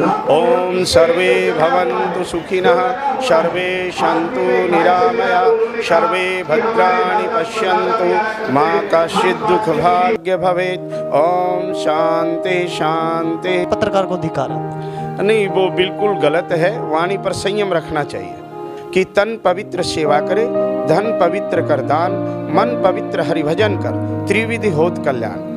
ओम सर्वे भवन्तु सुखिनः, सर्वे सन्तु निरामया, सर्वे भद्राणि पश्यन्तु, मा कश्चित् दुःखभाग्य भवेत्। ओम शांति शांति। पत्रकार को धिक्कार। नहीं, वो बिल्कुल गलत है। वाणी पर संयम रखना चाहिए कि तन पवित्र सेवा करे, धन पवित्र कर दान, मन पवित्र हरिभजन कर, त्रिविधि होत कल्याण।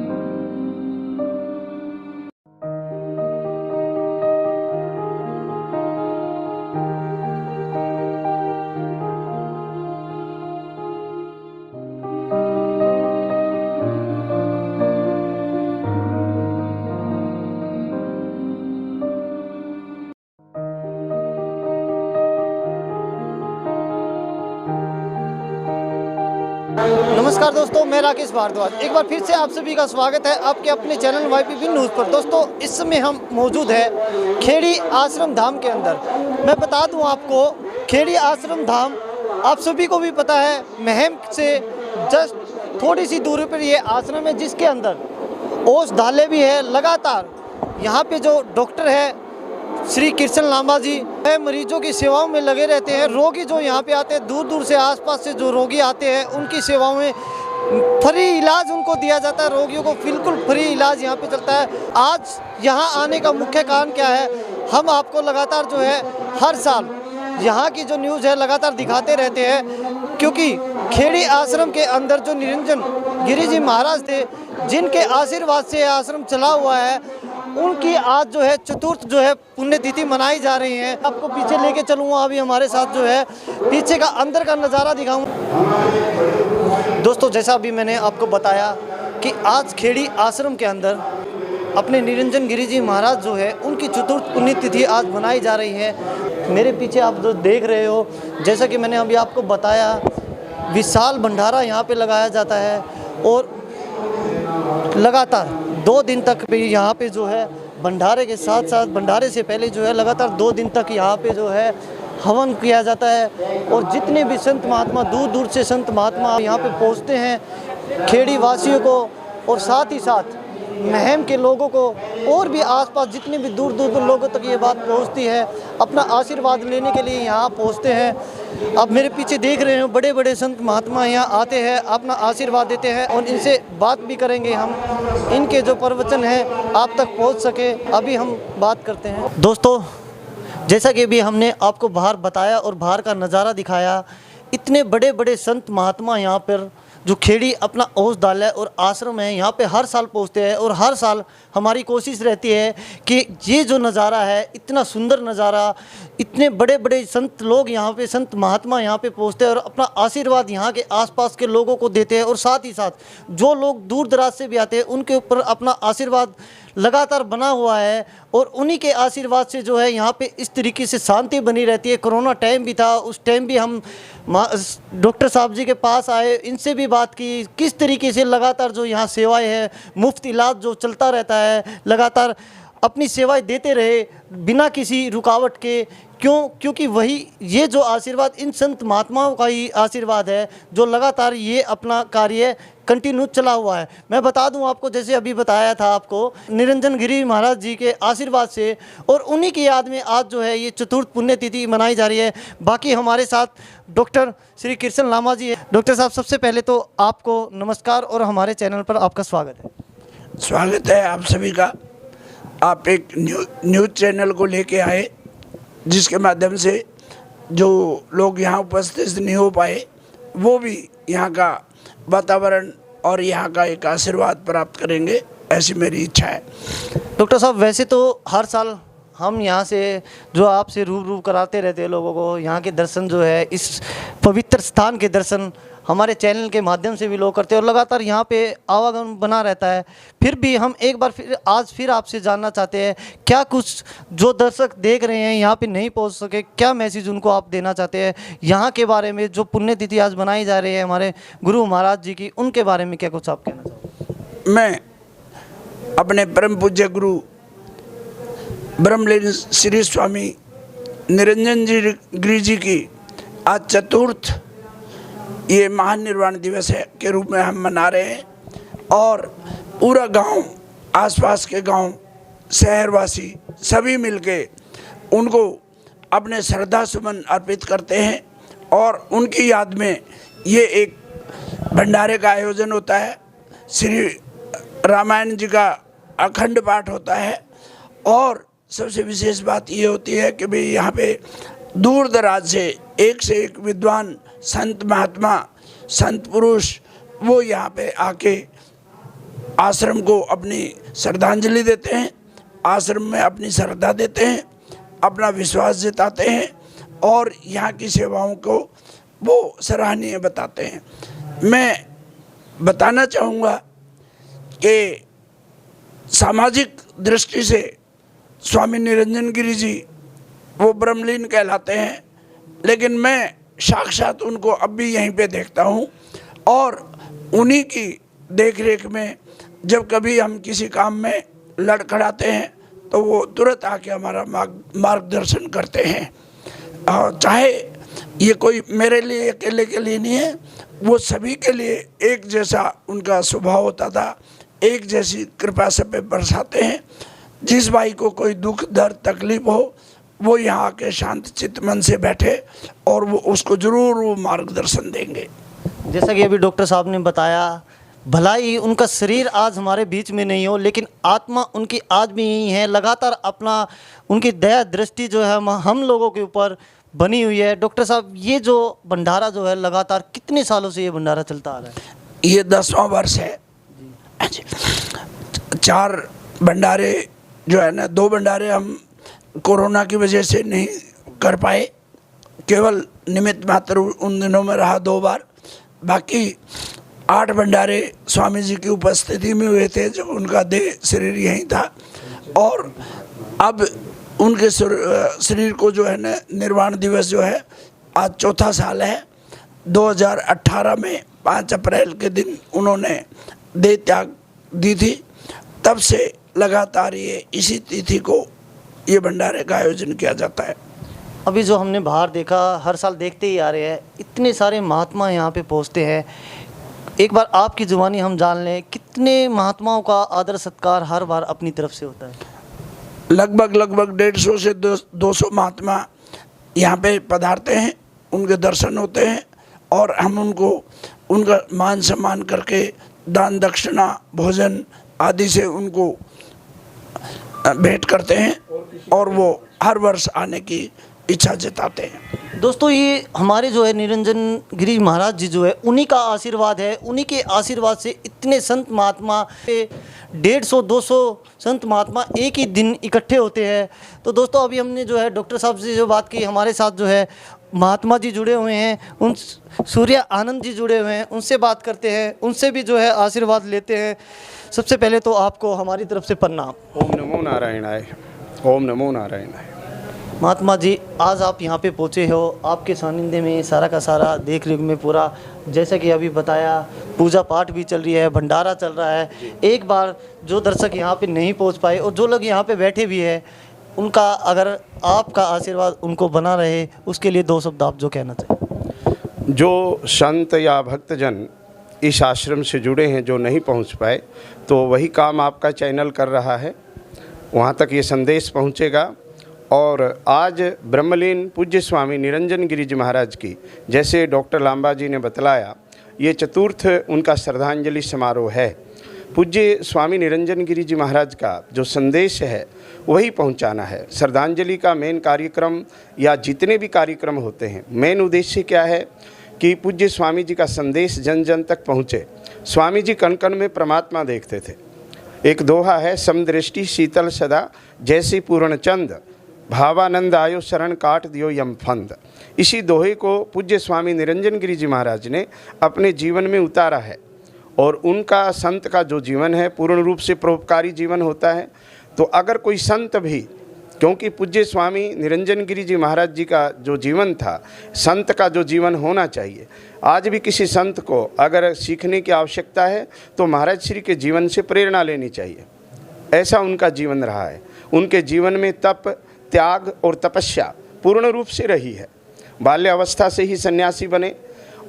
नमस्कार दोस्तों, मैं राकेश भारद्वाज। एक बार फिर से आप सभी का स्वागत है आपके अपने चैनल YPB न्यूज़ पर। दोस्तों, इस समय हम मौजूद है खेड़ी आश्रम धाम के अंदर। मैं बता दूं आपको, खेड़ी आश्रम धाम आप सभी को भी पता है, महम से जस्ट थोड़ी सी दूरी पर ये आश्रम है, जिसके अंदर औषधालय भी है। लगातार यहाँ पे जो डॉक्टर है श्री कृष्ण लांबा जी मरीजों की सेवाओं में लगे रहते हैं। रोगी जो यहाँ पे आते हैं, दूर दूर से आसपास से जो रोगी आते हैं, उनकी सेवाओं में फ्री इलाज उनको दिया जाता है। रोगियों को बिल्कुल फ्री इलाज यहाँ पे चलता है। आज यहाँ आने का मुख्य कारण क्या है, हम आपको लगातार जो है हर साल यहाँ की जो न्यूज़ है लगातार दिखाते रहते हैं, क्योंकि खेड़ी आश्रम के अंदर जो निरंजन गिरी जी महाराज थे, जिनके आशीर्वाद से आश्रम चला हुआ है, उनकी आज जो है चतुर्थ जो है पुण्यतिथि मनाई जा रही है। आपको पीछे लेके चलूँगा, अभी हमारे साथ जो है पीछे का अंदर का नज़ारा दिखाऊँ। दोस्तों, जैसा अभी मैंने आपको बताया कि आज खेड़ी आश्रम के अंदर अपने निरंजन गिरी जी महाराज जो है, उनकी चतुर्थ पुण्यतिथि आज मनाई जा रही है। मेरे पीछे आप जो देख रहे हो, जैसा कि मैंने अभी आपको बताया, विशाल भंडारा यहाँ पे लगाया जाता है और लगातार 2 दिन तक भी यहाँ पे जो है भंडारे के साथ साथ, भंडारे से पहले जो है लगातार 2 दिन तक यहाँ पे जो है हवन किया जाता है। और जितने भी संत महात्मा, दूर दूर से संत महात्मा यहाँ पे पहुँचते हैं, खेड़ी वासियों को और साथ ही साथ महम के लोगों को और भी आसपास जितने भी दूर दूर लोगों तक ये बात पहुंचती है, अपना आशीर्वाद लेने के लिए यहाँ पहुंचते हैं। अब मेरे पीछे देख रहे हो, बड़े बड़े संत महात्मा यहाँ आते हैं, अपना आशीर्वाद देते हैं और इनसे बात भी करेंगे हम। इनके जो प्रवचन है आप तक पहुँच सके, अभी हम बात करते हैं। दोस्तों, जैसा कि अभी हमने आपको बाहर बताया और बाहर का नज़ारा दिखाया, इतने बड़े बड़े संत महात्मा यहाँ पर जो खेड़ी अपना औषधालय और आश्रम है यहाँ पे हर साल पहुँचते हैं। और हर साल हमारी कोशिश रहती है कि ये जो नज़ारा है, इतना सुंदर नज़ारा, इतने बड़े बड़े संत लोग यहाँ पे, संत महात्मा यहाँ पे पहुँचते हैं और अपना आशीर्वाद यहाँ के आसपास के लोगों को देते हैं। और साथ ही साथ जो लोग दूर दराज से भी आते हैं, उनके ऊपर अपना आशीर्वाद लगातार बना हुआ है और उन्हीं के आशीर्वाद से जो है यहाँ पे इस तरीके से शांति बनी रहती है। कोरोना टाइम भी था, उस टाइम भी हम डॉक्टर साहब जी के पास आए, इनसे भी बात की, किस तरीके से लगातार जो यहाँ सेवाएं है, मुफ्त इलाज जो चलता रहता है, लगातार अपनी सेवाएं देते रहे बिना किसी रुकावट के। क्योंकि वही ये जो आशीर्वाद इन संत महात्माओं का ही आशीर्वाद है, जो लगातार ये अपना कार्य कंटिन्यू चला हुआ है। मैं बता दूं आपको, जैसे अभी बताया था आपको, निरंजन गिरी महाराज जी के आशीर्वाद से और उन्हीं की याद में आज जो है ये चतुर्थ पुण्यतिथि मनाई जा रही है। बाकी हमारे साथ डॉक्टर श्री कृष्ण लांबा जी है। डॉक्टर साहब, सबसे पहले तो आपको नमस्कार और हमारे चैनल पर आपका स्वागत है। स्वागत है आप सभी का। आप एक न्यूज़ चैनल को लेके आए, जिसके माध्यम से जो लोग यहाँ उपस्थित नहीं हो पाए, वो भी यहाँ का वातावरण और यहाँ का एक आशीर्वाद प्राप्त करेंगे, ऐसी मेरी इच्छा है। डॉक्टर साहब, वैसे तो हर साल हम यहाँ से जो आपसे रूबरू कराते रहते हैं लोगों को, यहाँ के दर्शन जो है, इस पवित्र स्थान के दर्शन हमारे चैनल के माध्यम से भी लोग करते हैं और लगातार यहाँ पे आवागमन बना रहता है। फिर भी हम एक बार फिर आपसे जानना चाहते हैं, क्या कुछ जो दर्शक देख रहे हैं यहाँ पे नहीं पहुँच सके, क्या मैसेज उनको आप देना चाहते हैं यहाँ के बारे में, जो पुण्यतिथि आज बनाई जा रही है हमारे गुरु महाराज जी की, उनके बारे में क्या कुछ आप कहना चाहते हैं? मैं अपने परम पूज्य गुरु ब्रह्मलीन श्री स्वामी निरंजन जी गिरी जी की आज चतुर्थ ये महानिर्वाण दिवस है के रूप में हम मना रहे हैं। और पूरा गांव, आसपास के गांव शहरवासी सभी मिलके उनको अपने श्रद्धा सुमन अर्पित करते हैं और उनकी याद में ये एक भंडारे का आयोजन होता है। श्री रामायण जी का अखंड पाठ होता है और सबसे विशेष बात ये होती है कि भाई यहाँ पे दूर दराज से एक विद्वान संत महात्मा संत पुरुष वो यहाँ पे आके आश्रम को अपनी श्रद्धांजलि देते हैं, आश्रम में अपनी श्रद्धा देते हैं, अपना विश्वास जताते हैं और यहाँ की सेवाओं को वो सराहनीय बताते हैं। मैं बताना चाहूँगा कि सामाजिक दृष्टि से स्वामी निरंजन गिरी जी वो ब्रह्मलीन कहलाते हैं, लेकिन मैं साक्षात उनको अब भी यहीं पे देखता हूँ और उन्हीं की देखरेख में जब कभी हम किसी काम में लड़खड़ाते हैं तो वो तुरंत आके हमारा मार्गदर्शन करते हैं। और चाहे ये कोई मेरे लिए अकेले के लिए नहीं है, वो सभी के लिए एक जैसा उनका स्वभाव होता था, एक जैसी कृपा सब पे बरसाते हैं। जिस भाई को कोई दुख दर्द तकलीफ हो वो यहाँ के शांत चित्त मन से बैठे और वो उसको ज़रूर वो मार्गदर्शन देंगे। जैसा कि अभी डॉक्टर साहब ने बताया, भला ही उनका शरीर आज हमारे बीच में नहीं हो लेकिन आत्मा उनकी आज भी यही है। लगातार अपना उनकी दया दृष्टि जो है हम लोगों के ऊपर बनी हुई है। डॉक्टर साहब, ये जो भंडारा जो है लगातार कितने सालों से ये भंडारा चलता आ रहा है? ये 10वां वर्ष है। 4 भंडारे जो है ना, 2 भंडारे हम कोरोना की वजह से नहीं कर पाए, केवल निमित्त मात्र उन दिनों में रहा 2 बार। बाकी 8 भंडारे स्वामी जी की उपस्थिति में हुए थे जब उनका देह शरीर यहीं था और अब उनके शरीर को जो है ना निर्वाण दिवस जो है आज 4था साल है। 2018 में 5 अप्रैल के दिन उन्होंने देह त्याग दी थी, तब से लगातार ये इसी तिथि को ये भंडारे का आयोजन किया जाता है। अभी जो हमने बाहर देखा, हर साल देखते ही आ रहे हैं, इतने सारे महात्मा यहाँ पे पहुँचते हैं। एक बार आपकी जुबानी हम जान लें, कितने महात्माओं का आदर सत्कार हर बार अपनी तरफ से होता है? लगभग 150 से 200 महात्मा यहाँ पे पधारते हैं, उनके दर्शन होते हैं और हम उनको उनका मान सम्मान करके दान दक्षिणा भोजन आदि से उनको भेंट करते हैं और वो हर वर्ष आने की इच्छा जताते हैं। दोस्तों, ये हमारे जो है निरंजन गिरी महाराज जी जो है उन्हीं का आशीर्वाद है। उन्हीं के आशीर्वाद से इतने संत महात्मा 150-200 संत महात्मा एक ही दिन इकट्ठे होते हैं। तो दोस्तों, अभी हमने जो है डॉक्टर साहब से जो बात की, हमारे साथ जो है महात्मा जी जुड़े हुए हैं, उन सूर्य आनंद जी जुड़े हुए हैं, उनसे बात करते हैं, उनसे भी जो है आशीर्वाद लेते हैं। सबसे पहले तो आपको हमारी तरफ से प्रणाम। ओम नमो नारायणाय, ओम नमो नारायणाय। महात्मा जी, आज आप यहाँ पे पहुँचे हो, आपके सानिध्य में सारा का सारा देख रेख में पूरा, जैसा कि अभी बताया, पूजा पाठ भी चल रही है, भंडारा चल रहा है। एक बार जो दर्शक यहाँ पे नहीं पहुँच पाए और जो लोग यहाँ पे बैठे भी हैं, उनका अगर आपका आशीर्वाद उनको बना रहे, उसके लिए 2 शब्द आप जो कहना चाहिए। जो संत या भक्तजन इस आश्रम से जुड़े हैं, जो नहीं पहुंच पाए, तो वही काम आपका चैनल कर रहा है, वहां तक ये संदेश पहुंचेगा। और आज ब्रह्मलीन पूज्य स्वामी निरंजन गिरी जी महाराज की, जैसे डॉक्टर लांबा जी ने बतलाया, ये चतुर्थ उनका श्रद्धांजलि समारोह है। पूज्य स्वामी निरंजन गिरी जी महाराज का जो संदेश है वही पहुंचाना है। श्रद्धांजलि का मेन कार्यक्रम या जितने भी कार्यक्रम होते हैं, मेन उद्देश्य क्या है कि पूज्य स्वामी जी का संदेश जन जन तक पहुँचे। स्वामी जी कण कण में परमात्मा देखते थे। एक दोहा है, समदृष्टि शीतल सदा जैसी पूर्ण चंद, भावानंद आयो शरण काट दियो यम फंद। इसी दोहे को पूज्य स्वामी निरंजन गिरी जी महाराज ने अपने जीवन में उतारा है और उनका संत का जो जीवन है पूर्ण रूप से परोपकारी जीवन होता है। तो अगर कोई संत भी, क्योंकि पूज्य स्वामी निरंजन गिरी जी महाराज जी का जो जीवन था, संत का जो जीवन होना चाहिए, आज भी किसी संत को अगर सीखने की आवश्यकता है तो महाराज श्री के जीवन से प्रेरणा लेनी चाहिए। ऐसा उनका जीवन रहा है। उनके जीवन में तप, त्याग और तपस्या पूर्ण रूप से रही है। बाल्यावस्था से ही सन्यासी बने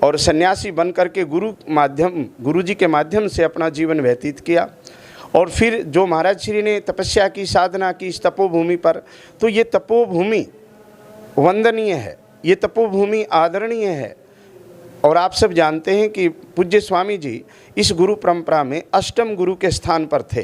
और सन्यासी बन करके गुरु जी के माध्यम से अपना जीवन व्यतीत किया और फिर जो महाराज श्री ने तपस्या की, साधना की इस तपोभूमि पर, तो ये तपोभूमि वंदनीय है, ये तपोभूमि आदरणीय है। और आप सब जानते हैं कि पूज्य स्वामी जी इस गुरु परंपरा में अष्टम गुरु के स्थान पर थे।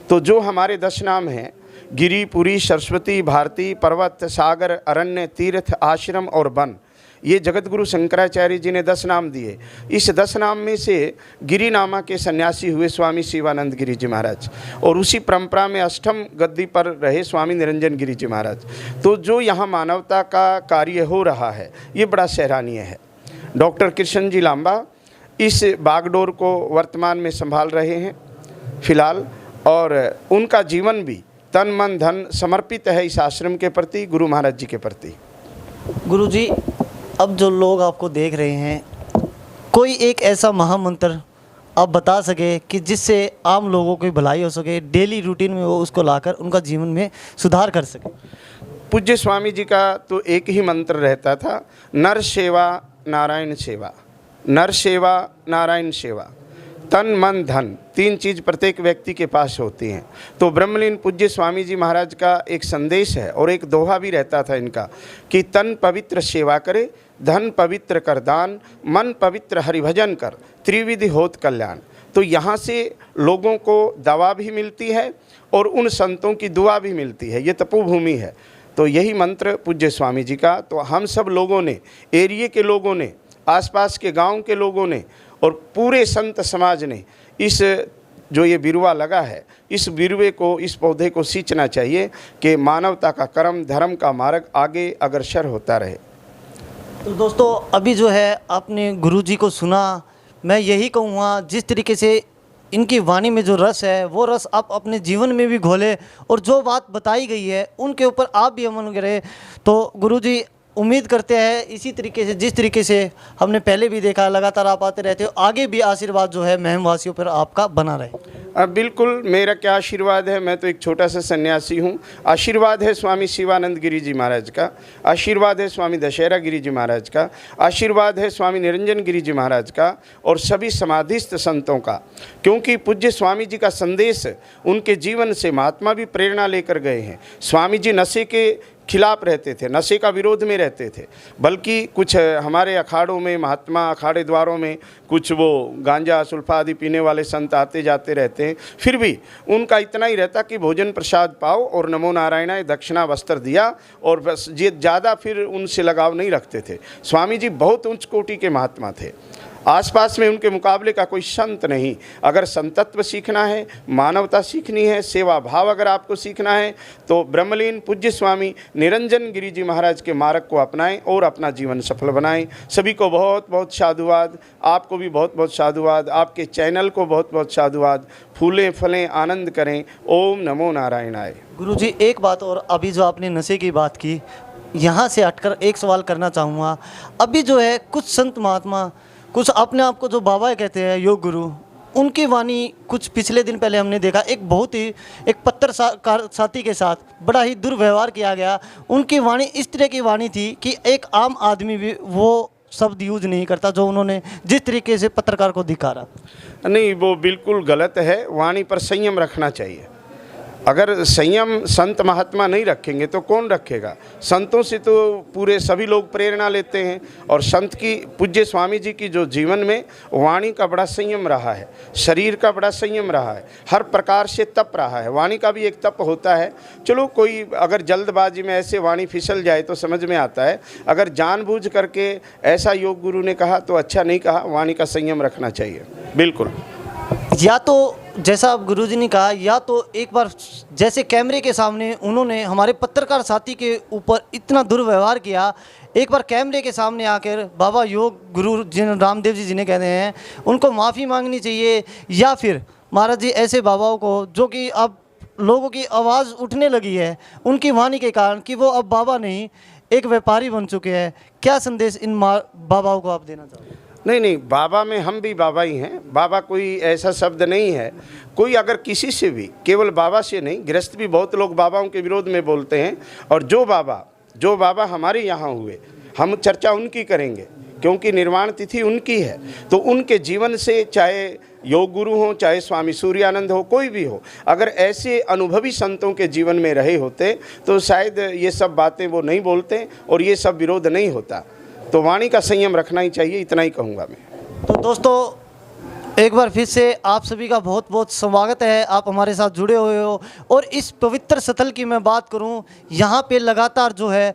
तो जो हमारे 10 नाम हैं, गिरि, पुरी, सरस्वती, भारती, पर्वत, सागर, अरण्य, तीर्थ, आश्रम और वन, ये जगत गुरु शंकराचार्य जी ने 10 नाम दिए। इस 10 नाम में से गिरि नामा के सन्यासी हुए स्वामी शिवानंद गिरि जी महाराज, और उसी परंपरा में अष्टम गद्दी पर रहे स्वामी निरंजन गिरि जी महाराज। तो जो यहाँ मानवता का कार्य हो रहा है ये बड़ा सराहनीय है। डॉक्टर कृष्ण जी लांबा इस बागडोर को वर्तमान में संभाल रहे हैं फिलहाल, और उनका जीवन भी तन मन धन समर्पित है इस आश्रम के प्रति, गुरु महाराज जी के प्रति। गुरुजी, अब जो लोग आपको देख रहे हैं, कोई एक ऐसा महामंत्र आप बता सके कि जिससे आम लोगों की भलाई हो सके, डेली रूटीन में वो उसको लाकर उनका जीवन में सुधार कर सके। पूज्य स्वामी जी का तो एक ही मंत्र रहता था, नर सेवा नारायण सेवा, नर सेवा नारायण सेवा, तन मन धन, 3 चीज़ प्रत्येक व्यक्ति के पास होती हैं। तो ब्रह्मलीन पूज्य स्वामी जी महाराज का एक संदेश है और एक दोहा भी रहता था इनका कि तन पवित्र सेवा करे, धन पवित्र कर दान, मन पवित्र हरिभजन कर, त्रिविधि होत कल्याण। तो यहाँ से लोगों को दवा भी मिलती है और उन संतों की दुआ भी मिलती है। ये तपोभूमि है। तो यही मंत्र पूज्य स्वामी जी का, तो हम सब लोगों ने, एरिए के लोगों ने, आसपास के गांव के लोगों ने और पूरे संत समाज ने इस जो ये बिरुवा लगा है, इस बिरुवे को, इस पौधे को सींचना चाहिए कि मानवता का कर्म धर्म का मार्ग आगे अग्रसर होता रहे। तो दोस्तों, अभी जो है आपने गुरुजी को सुना। मैं यही कहूँगा, जिस तरीके से इनकी वाणी में जो रस है वो रस आप अपने जीवन में भी घोले, और जो बात बताई गई है उनके ऊपर आप भी अमल करें। तो गुरुजी, उम्मीद करते हैं इसी तरीके से, जिस तरीके से हमने पहले भी देखा, लगातार आप आते रहते हो, आगे भी आशीर्वाद जो है महम वासियों पर आपका बना रहे। अब बिल्कुल, मेरा क्या आशीर्वाद है, मैं तो एक छोटा सा सन्यासी हूँ। आशीर्वाद है स्वामी शिवानंद गिरि जी महाराज का, आशीर्वाद है स्वामी दशहरा गिरि जी महाराज का, आशीर्वाद है स्वामी निरंजन गिरि जी महाराज का और सभी समाधिस्थ संतों का। क्योंकि पूज्य स्वामी जी का संदेश, उनके जीवन से महात्मा भी प्रेरणा लेकर गए हैं। स्वामी जी नशे के खिलाफ रहते थे, नशे का विरोध में रहते थे, बल्कि कुछ हमारे अखाड़ों में, महात्मा अखाड़े द्वारों में कुछ वो गांजा सुल्फा आदि पीने वाले संत आते जाते रहते हैं, फिर भी उनका इतना ही रहता कि भोजन प्रसाद पाओ और नमो नारायणाय, दक्षिणा वस्त्र दिया, और बस ये ज़्यादा फिर उनसे लगाव नहीं रखते थे। स्वामी जी बहुत उच्च कोटि के महात्मा थे, आसपास में उनके मुकाबले का कोई संत नहीं। अगर संतत्व सीखना है, मानवता सीखनी है, सेवा भाव अगर आपको सीखना है, तो ब्रह्मलीन पूज्य स्वामी निरंजन गिरि जी महाराज के मार्ग को अपनाएं और अपना जीवन सफल बनाएं। सभी को बहुत बहुत साधुवाद, आपको भी बहुत बहुत साधुवाद, आपके चैनल को बहुत बहुत साधुवाद। फूलें फलें आनंद करें। ओम नमो नारायणाय। गुरुजी, एक बात और, अभी जो आपने नशे की बात की, यहाँ से हटकर एक सवाल करना चाहूँगा। अभी जो है कुछ संत महात्मा, कुछ अपने आप को जो बाबा कहते हैं, योग गुरु, उनकी वाणी कुछ पिछले दिन पहले हमने देखा, एक बहुत ही एक पत्रकार साथी के साथ बड़ा ही दुर्व्यवहार किया गया। उनकी वाणी इस तरह की वाणी थी कि एक आम आदमी भी वो शब्द यूज नहीं करता जो उन्होंने जिस तरीके से पत्रकार को दिखारा। नहीं, वो बिल्कुल गलत है। वाणी पर संयम रखना चाहिए। अगर संयम संत महात्मा नहीं रखेंगे तो कौन रखेगा? संतों से तो पूरे सभी लोग प्रेरणा लेते हैं, और संत की, पूज्य स्वामी जी की जो जीवन में वाणी का बड़ा संयम रहा है, शरीर का बड़ा संयम रहा है, हर प्रकार से तप रहा है। वाणी का भी एक तप होता है। चलो, कोई अगर जल्दबाजी में ऐसे वाणी फिसल जाए तो समझ में आता है, अगर जानबूझ करके ऐसा योग गुरु ने कहा तो अच्छा नहीं कहा। वाणी का संयम रखना चाहिए बिल्कुल। या तो जैसा आप गुरुजी ने कहा, या तो एक बार जैसे कैमरे के सामने उन्होंने हमारे पत्रकार साथी के ऊपर इतना दुर्व्यवहार किया, एक बार कैमरे के सामने आकर बाबा योग गुरु जिन रामदेव जी जिन्हें कहते हैं, उनको माफ़ी मांगनी चाहिए। या फिर महाराज जी ऐसे बाबाओं को, जो कि अब लोगों की आवाज़ उठने लगी है उनकी वाणी के कारण, कि वो अब बाबा नहीं एक व्यापारी बन चुके हैं, क्या संदेश इन बाबाओं को आप देना चाहोगे? नहीं, बाबा में हम भी बाबा ही हैं। बाबा कोई ऐसा शब्द नहीं है। कोई अगर किसी से भी, केवल बाबा से नहीं, गृहस्थ भी बहुत लोग बाबाओं के विरोध में बोलते हैं। और जो बाबा हमारे यहाँ हुए, हम चर्चा उनकी करेंगे, क्योंकि निर्वाण तिथि उनकी है। तो उनके जीवन से, चाहे योग गुरु हो, चाहे स्वामी सूर्यानंद हो, कोई भी हो, अगर ऐसे अनुभवी संतों के जीवन में रहे होते तो शायद ये सब बातें वो नहीं बोलते और ये सब विरोध नहीं होता। तो वाणी का संयम रखना ही चाहिए, इतना ही कहूँगा मैं। तो दोस्तों एक बार फिर से आप सभी का बहुत बहुत स्वागत है, आप हमारे साथ जुड़े हुए हो। और इस पवित्र स्थल की मैं बात करूं, यहाँ पे लगातार जो है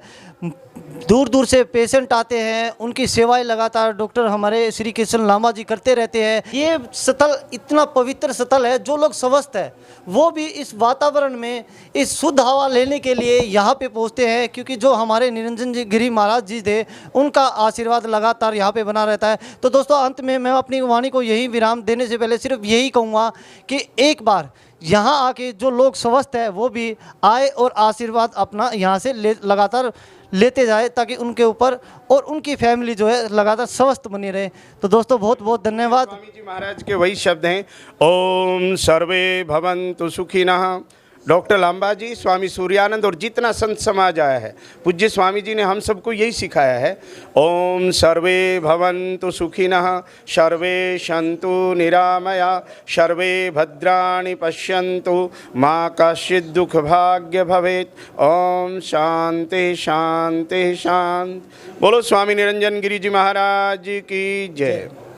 दूर दूर से पेशेंट आते हैं, उनकी सेवाएं लगातार डॉक्टर हमारे श्री कृष्ण लामा जी करते रहते हैं। ये स्थल इतना पवित्र स्थल है, जो लोग स्वस्थ है वो भी इस वातावरण में इस शुद्ध हवा लेने के लिए यहाँ पे पहुँचते हैं, क्योंकि जो हमारे निरंजन जी गिरी महाराज जी थे उनका आशीर्वाद लगातार यहाँ पे बना रहता है। तो दोस्तों अंत में मैं अपनी वाणी को यही विराम देने से पहले सिर्फ यही कहूँगा कि एक बार यहाँ आके जो लोग स्वस्थ है वो भी आए और आशीर्वाद अपना यहाँ से लगातार लेते जाए, ताकि उनके ऊपर और उनकी फैमिली जो है लगातार स्वस्थ बनी रहे। तो दोस्तों बहुत बहुत धन्यवाद। स्वामी जी महाराज के वही शब्द हैं, ओम सर्वे भवन्तु सुखिनः। डॉक्टर लांबा जी, स्वामी सूर्यानंद और जितना संत समाज आया है, पूज्य स्वामी जी ने हम सबको यही सिखाया है, ओम सर्वे भवन्तु सुखिनः, सर्वे सन्तु निरामया, सर्वे भद्राणि पश्यन्तु, मा कश्चित् दुःख भाग्य भवेत्। ओम शांति शांति शांति। बोलो स्वामी निरंजन गिरी जी महाराज की जय।